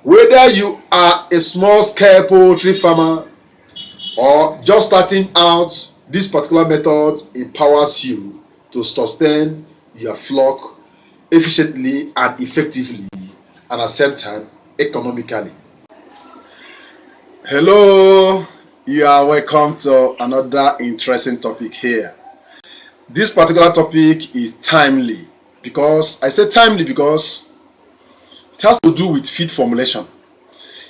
Whether you are a small-scale poultry farmer or just starting out, this particular method empowers you to sustain your flock efficiently and effectively, and at the same time economically. Hello, you are welcome to another interesting topic here. This particular topic is timely because I say timely because it has to do with feed formulation.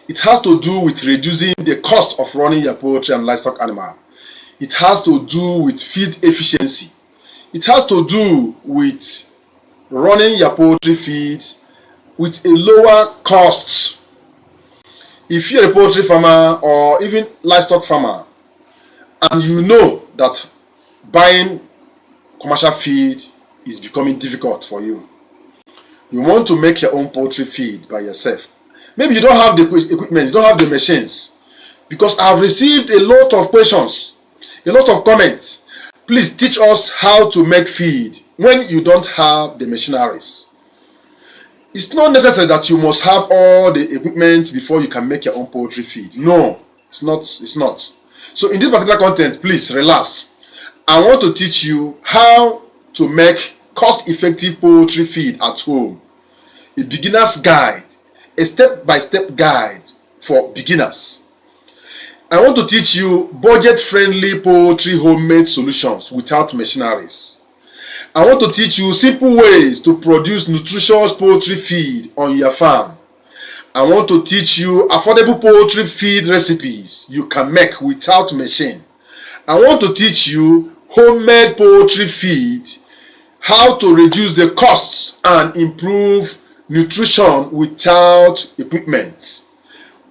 It has to do with reducing the cost of running your poultry and livestock animal. It has to do with feed efficiency. It has to do with running your poultry feed with a lower cost. If you're a poultry farmer or even livestock farmer and you know that buying commercial feed is becoming difficult for you, you want to make your own poultry feed by yourself. Maybe you don't have the equipment, you don't have the machines, because I've received a lot of questions, a lot of comments. Please teach us how to make feed when you don't have the machineries. It's not necessary that you must have all the equipment before you can make your own poultry feed. No, it's not. So in this particular content, please relax. I want to teach you how to make cost-effective poultry feed at home. A beginner's guide, a step-by-step guide for beginners. I want to teach you budget-friendly poultry homemade solutions without machineries. I want to teach you simple ways to produce nutritious poultry feed on your farm. I want to teach you affordable poultry feed recipes you can make without machine. I want to teach you homemade poultry feed, how to reduce the costs and improve nutrition without equipment.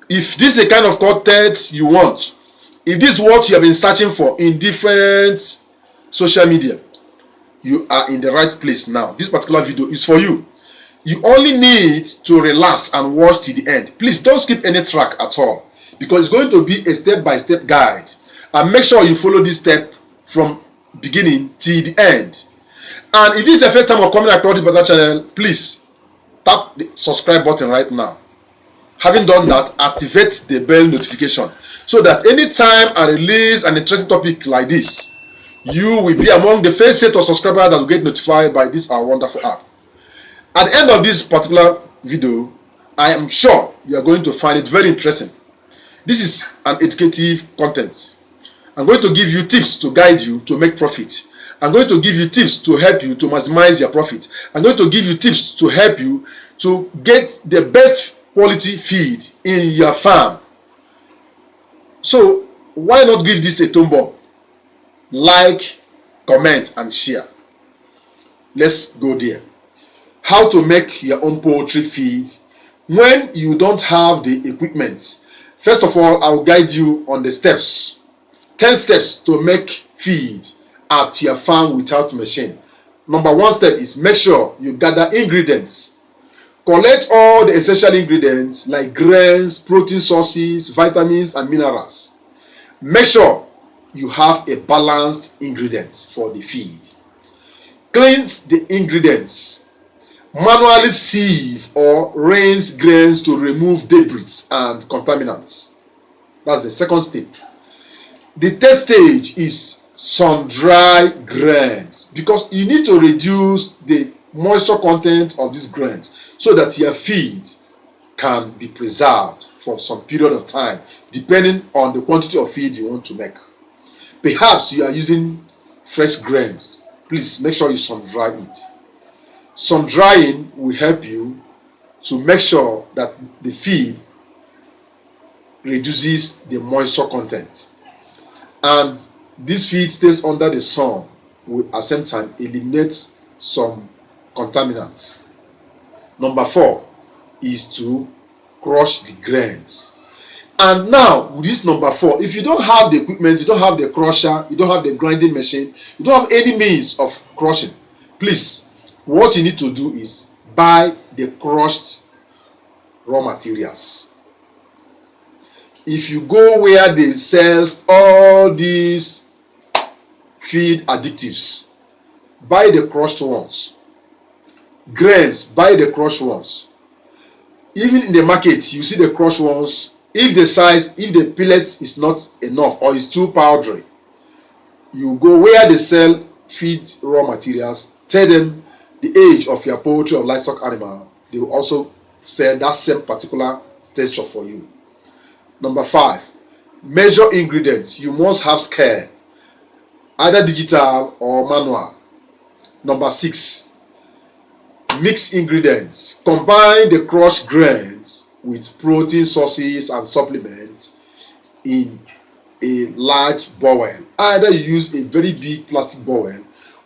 If this is the kind of content you want, if this is what you have been searching for in different social media, you are in the right place now. This particular video is for you. You only need to relax and watch to the end. Please don't skip any track at all, because it's going to be a step-by-step guide. And make sure you follow this step from beginning till the end. And if this is the first time of coming across this particular channel, please tap the subscribe button right now. Having done that, activate the bell notification so that anytime I release an interesting topic like this, you will be among the first set of subscribers that will get notified by this our wonderful app. At the end of this particular video, I am sure you are going to find it very interesting. This is an educative content. I'm going to give you tips to guide you to make profit. I'm going to give you tips to help you to maximize your profit. I'm going to give you tips to help you to get the best quality feed in your farm. So why not give this a thumb up? Like, comment and share. Let's go there. How to make your own poultry feed when you don't have the equipment. First of all, I will guide you on the steps. 10 steps to make feed at your farm without machine. Number 1 step is make sure you gather ingredients. Collect all the essential ingredients like grains, protein sources, vitamins and minerals. Make sure you have a balanced ingredient for the feed. Cleanse the ingredients. Manually sieve or rinse grains to remove debris and contaminants. That's the second step. The third stage is sun-dry grains, because you need to reduce the moisture content of these grains so that your feed can be preserved for some period of time depending on the quantity of feed you want to make. Perhaps you are using fresh grains. Please make sure you sun-dry it. Sun-drying will help you to make sure that the feed reduces the moisture content. And this feed stays under the sun will at the same time eliminate some contaminants. Number 4 is to crush the grains. And now with this number 4, if you don't have the equipment, you don't have the crusher, you don't have the grinding machine, you don't have any means of crushing, please, what you need to do is buy the crushed raw materials. If you go where they sell all these feed additives, buy the crushed ones. Grains, buy the crushed ones. Even in the market, you see the crushed ones. If the pellet is not enough or is too powdery, you go where they sell feed raw materials, tell them the age of your poultry or livestock animal. They will also sell that same particular texture for you. Number 5, measure ingredients. You must have scale, either digital or manual. Number 6, mix ingredients. Combine the crushed grains with protein sources and supplements in a large bowl. Either you use a very big plastic bowl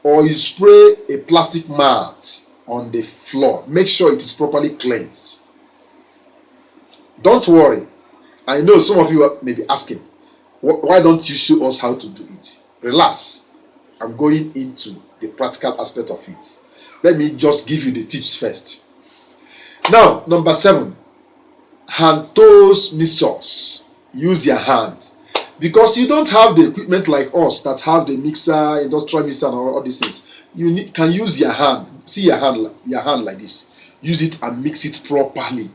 or you spray a plastic mat on the floor. Make sure it is properly cleansed. Don't worry. I know some of you may be asking, why don't you show us how to do it? Relax. I'm going into the practical aspect of it. Let me just give you the tips first. Now, number 7, hand toast mixtures. Use your hand. Because you don't have the equipment like us that have the mixer, industrial mixer, and all these things. You can use your hand. See your hand like this. Use it and mix it properly,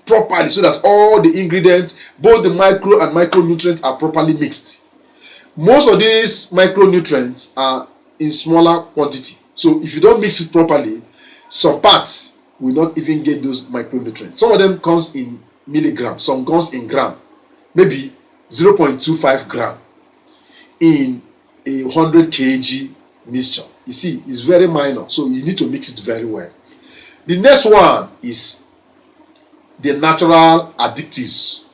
so that all the ingredients, both the micro and micronutrients, are properly mixed. Most of these micronutrients are in smaller quantity. So if you don't mix it properly, some parts will not even get those micronutrients. Some of them comes in milligrams, some comes in gram, maybe 0.25 gram in a 100 kg mixture. You see, it's very minor, so you need to mix it very well. The next one is the natural additives.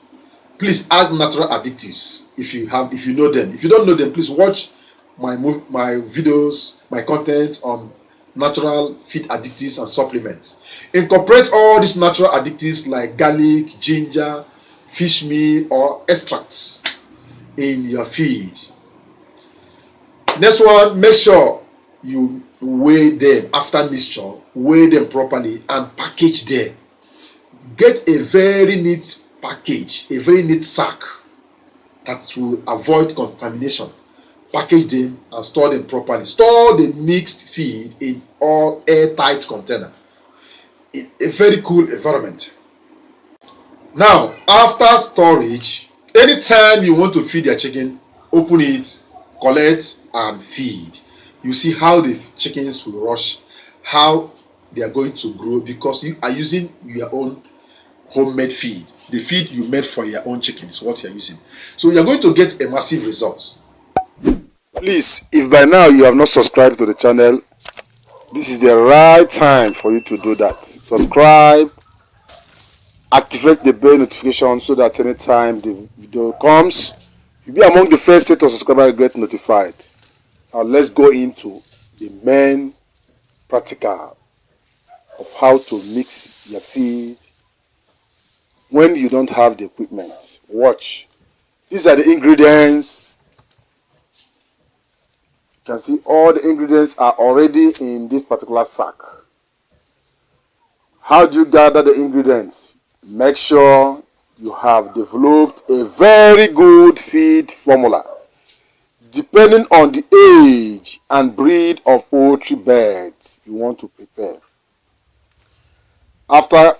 Please add natural additives if you know them. If you don't know them, please watch my videos, my content on natural feed additives and supplements. Incorporate all these natural additives like garlic, ginger, fish meal, or extracts in your feed. Next one, make sure you weigh them after mixture, weigh them properly and package them. Get a very neat package, a very neat sack that will avoid contamination. Package them and store them properly. Store the mixed feed in all airtight container in a very cool environment. Now, after storage, anytime you want to feed your chicken, open it, collect and feed. You see how the chickens will rush, how they are going to grow, because you are using your own homemade feed. The feed you made for your own chicken is what you are using. So you are going to get a massive result. Please, if by now you have not subscribed to the channel, this is the right time for you to do that. Subscribe, activate the bell notification so that anytime the video comes, you'll be among the first set of subscribers to get notified. Now let's go into the main practical of how to mix your feed when you don't have the equipment. Watch. These are the ingredients. You can see all the ingredients are already in this particular sack. How do you gather the ingredients? Make sure you have developed a very good feed formula depending on the age and breed of poultry birds you want to prepare. After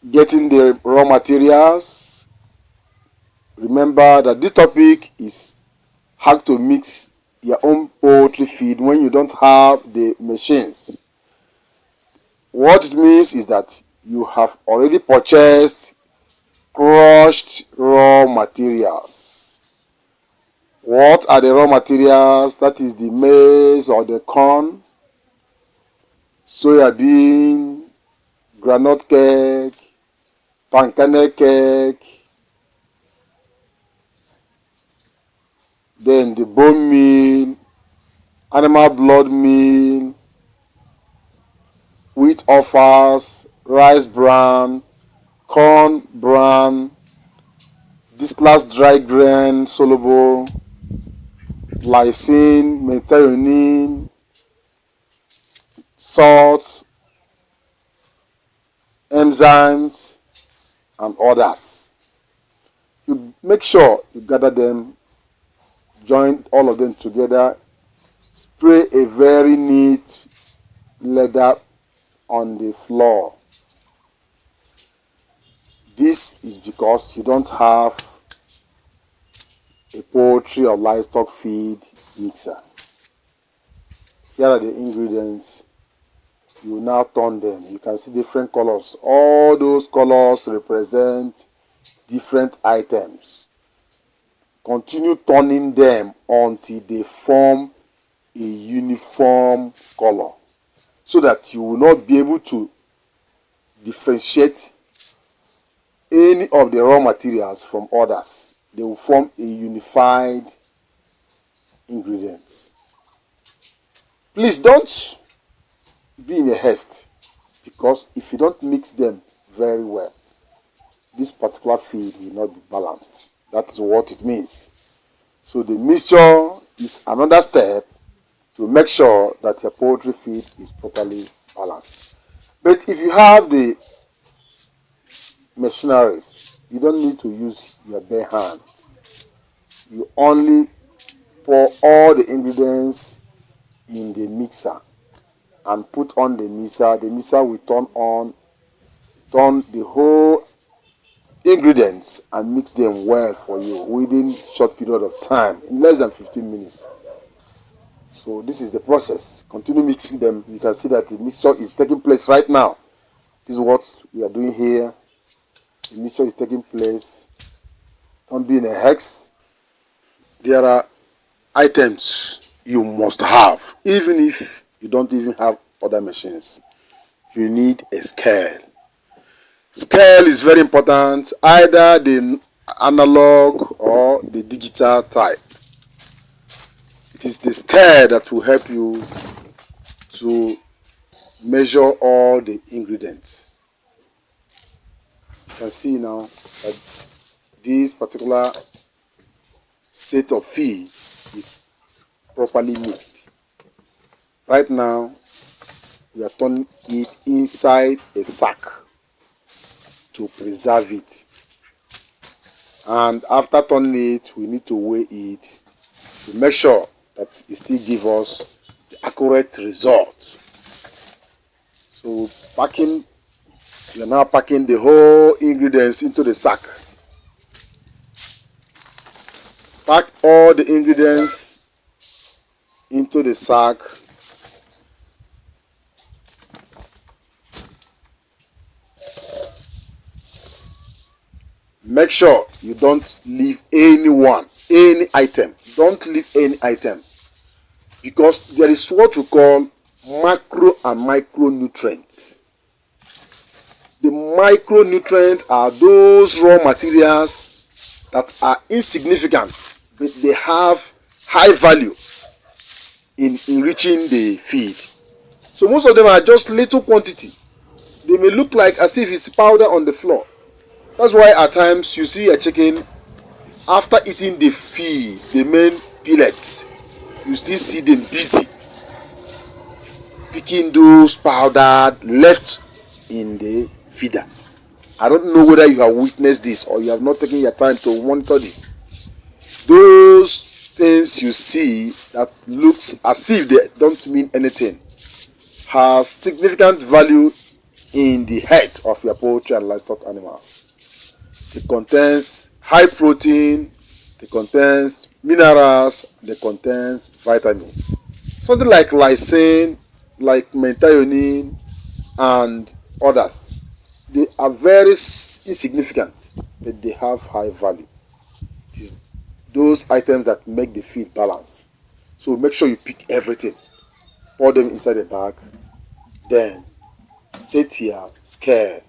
getting the raw materials, remember that this topic is how to mix your own poultry feed when you don't have the machines. What it means is that you have already purchased crushed raw materials. What are the raw materials? That is the maize or the corn, soya bean, groundnut cake, pancake cake, then the bone meal, animal blood meal, wheat offals, rice bran, corn bran, distillers dry grain soluble, lysine, methionine, salt, enzymes, and others. You make sure you gather them, join all of them together, spray a very neat leather on the floor. This is because you don't have a poultry or livestock feed mixer. Here are the ingredients. You now turn them. You can see different colors. All those colors represent different items. Continue turning them until they form a uniform color, so that you will not be able to differentiate any of the raw materials from others. They will form a unified ingredient. Please don't be in a haste, because if you don't mix them very well, this particular feed will not be balanced. That is what it means. So the mixture is another step to make sure that your poultry feed is properly balanced. But if you have the machineries, you don't need to use your bare hand. You only pour all the ingredients in the mixer and put on the mixer. The mixer will turn the whole ingredients and mix them well for you within short period of time, in less than 15 minutes. So this is the process. Continue mixing them. You can see that the mixture is taking place right now. This is what we are doing here. The mixture is taking place. Don't be in a hex. There are items you must have, even if you don't even have other machines. You need a scale. Scale is very important, either the analog or the digital type. It is the scale that will help you to measure all the ingredients. You can see now that this particular set of feed is properly mixed. Right now, we are turning it inside a sack to preserve it. And after turning it, we need to weigh it to make sure that it still gives us the accurate result. So we are now packing the whole ingredients into the sack. Pack all the ingredients into the sack. Make sure you don't leave any item. Don't leave any item, because there is what we call macro and micronutrients. The micronutrients are those raw materials that are insignificant, but they have high value in enriching the feed. So most of them are just little quantity. They may look like as if it's powder on the floor. That's why at times you see a chicken, after eating the feed, the main pellets, you still see them busy picking those powder left in the feeder. I don't know whether you have witnessed this or you have not taken your time to monitor this. Those things you see that looks as if they don't mean anything has significant value in the health of your poultry and livestock animals. It contains high protein, it contains minerals, it contains vitamins. Something like lysine, like methionine, and others. They are very insignificant, but they have high value. It is those items that make the feed balance. So make sure you pick everything, pour them inside the bag, then set your scale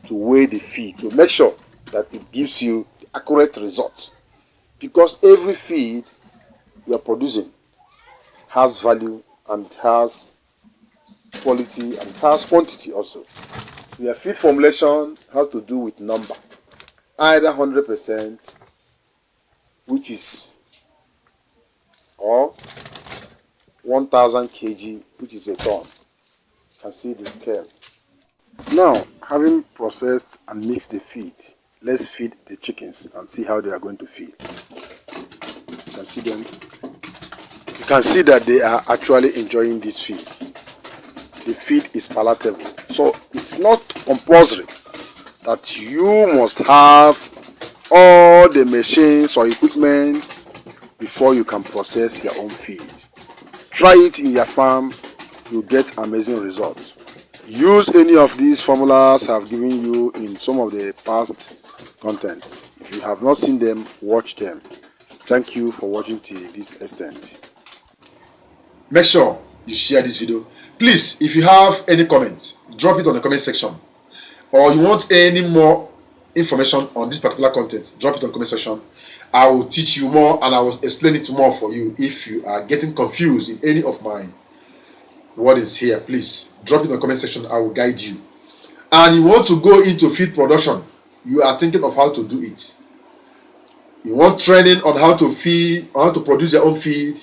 to weigh the feed to make sure that it gives you the accurate result. Because every feed you are producing has value, and it has quality, and it has quantity also. So your feed formulation has to do with number, either 100%, which is, or 1000 kg, which is a ton. You can see the scale. Now, having processed and mixed the feed, let's feed the chickens and see how they are going to feel. You can see them. You can see that they are actually enjoying this feed. The feed is palatable, so it's not compulsory that you must have all the machines or equipment before you can process your own feed. Try it in your farm, you'll get amazing results. Use any of these formulas I've given you in some of the past contents. If you have not seen them, watch them. Thank you for watching to this extent. Make sure you share this video. Please, if you have any comment, drop it on the comment section. Or you want any more information on this particular content, drop it on the comment section. I will teach you more and I will explain it more for you. If you are getting confused in any of my wordings here, please drop it in the comment section. I will guide you. And you want to go into feed production, you are thinking of how to do it. You want training on how to feed, on how to produce your own feed.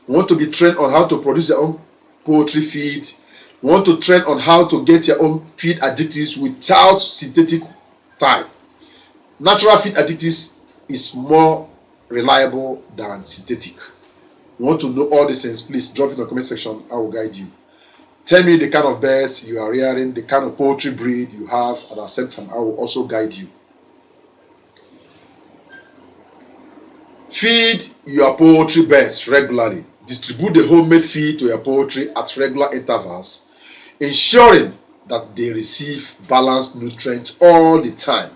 You want to be trained on how to produce your own poultry feed. You want to train on how to get your own feed additives without synthetic type. Natural feed additives is more reliable than synthetic. You want to know all these things, please drop it in the comment section. I will guide you. Tell me the kind of birds you are rearing, the kind of poultry breed you have, and at the same time I will also guide you. Feed your poultry birds regularly. Distribute the homemade feed to your poultry at regular intervals, ensuring that they receive balanced nutrients all the time.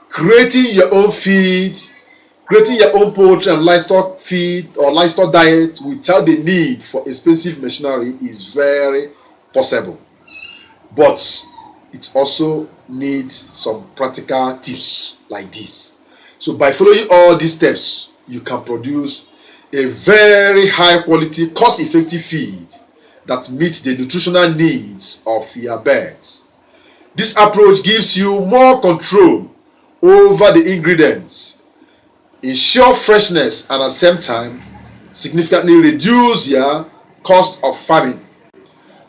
Creating your own feed, creating your own poultry and livestock feed or livestock diet without the need for expensive machinery is very possible. But it also needs some practical tips like this. So by following all these steps, you can produce a very high quality, cost-effective feed that meets the nutritional needs of your birds. This approach gives you more control over the ingredients, ensure freshness, and at the same time significantly reduce your cost of farming.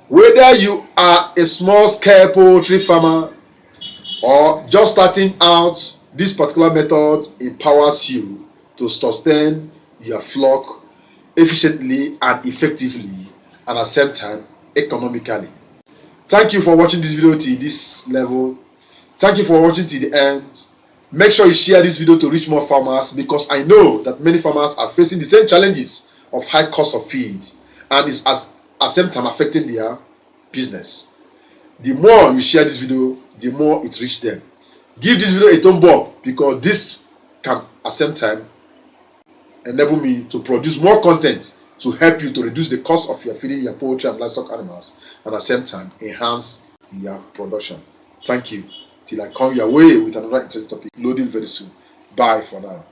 Whether you are a small-scale poultry farmer or just starting out, this particular method empowers you to sustain your flock efficiently and effectively, and at the same time economically. Thank you for watching this video till this level. Thank you for watching till the end. Make sure you share this video to reach more farmers, because I know that many farmers are facing the same challenges of high cost of feed, and it's at the same time affecting their business. The more you share this video, the more it reaches them. Give this video a thumb up, because this can at the same time enable me to produce more content to help you to reduce the cost of your feeding your poultry and livestock animals, and at the same time enhance your production. Thank you. Till I come your way with another interesting topic loading very soon. Bye for now.